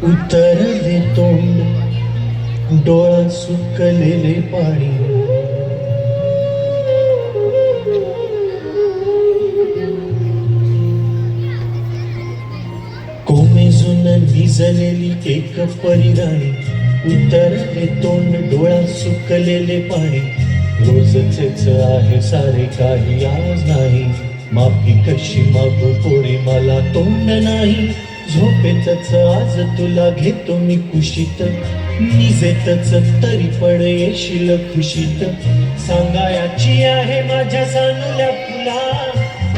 उतरले तोंड डोळा सुकलेले पाणी कोमेजून निजलेली एक परिराणी उतरले तोंड डोळा सुकलेले पाणी रोजचेच आहे सारे काही आज नाही माफी कशी मागू पोरी मला तोंड नाही झोपेतच आज तुला घेतो मी कुशीत निजेतच तरी पण येशील खुशीत सांगायची आहे माझ्या सानुल्या फुला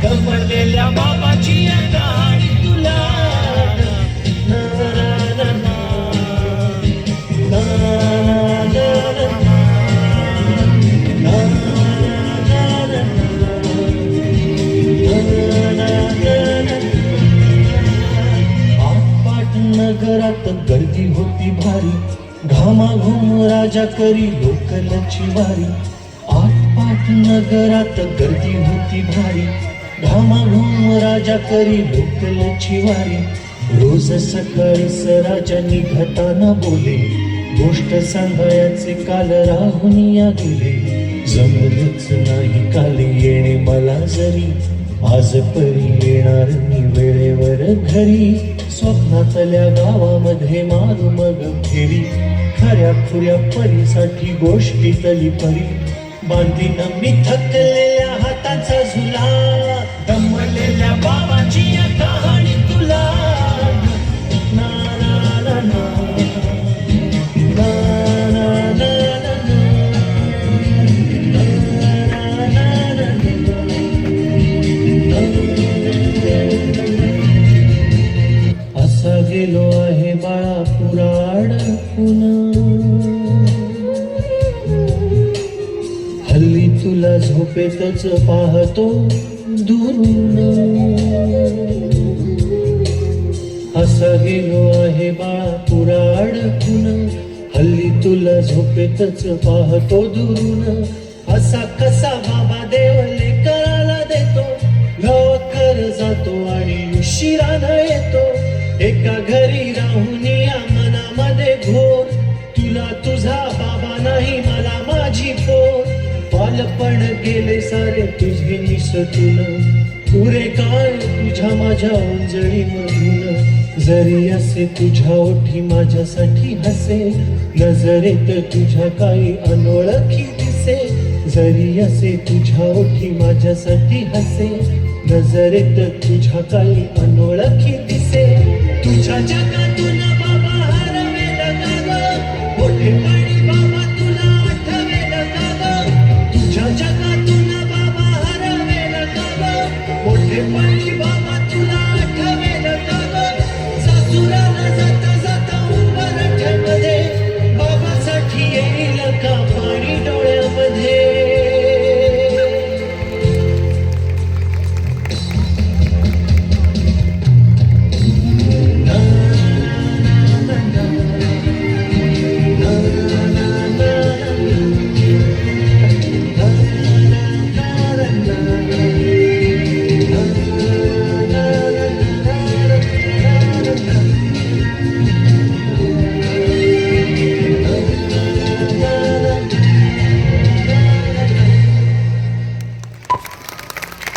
गमलेल्या बाबाची कहाणी तुला नगरात गर्दी होती भारी घामाघूम राजा करी लोकलची वारी आटपाट नगरात गर्दी होती भारी घामाघूम राजा करी लोकलची वारी रोज सकाळीच राजा निघताना बोले गोष्ट सांगायचे काल राहून या गेले जमलंच नाही काल येणे मला जरी आज परी येणार मी वेळेवर घरी स्वप्नातल्या गावामध्ये मारू मग फेरी खऱ्या खुऱ्या परीसाठी गोष्टीतली परी बांधीन मी थकलेल्या हाताचा झुला दमलेल्या बाबाची कहाणी तुला ना ना ना ना गेलो आहे बाळा पुराड हल्ली तुला झोपेतच पाहतो दुरून असा गेलो आहे बाळा पुराड हल्ली तुला झोपेतच पाहतो दुरून असा कसा बाबा देवले करायला देतो लवकर जातो आणि उशिरानं येतो एका घरी राहून या मनामध्ये घोर तुला तुझा बाबा नाही मला माझी पोर बालपण गेले सारे तुझे निसटून पुरे काळ तुझ्या माझ्या उंजळी मधून जरी असे तुझ्या ओठी माझ्यासाठी हसे नजरेत तुझ्या काही अनोळखी दिसे जरी असे तुझ्या ओठी माझ्यासाठी हसे नजरेत तुझ्या काही अनोळखी दिसे तुझ्या जगातून बाबा हरवेला का ग मोठे पाणी बाबा तुला आठवेला का ग तुझ्या जगातून बाबा हरवेला का ग मोठे पाणी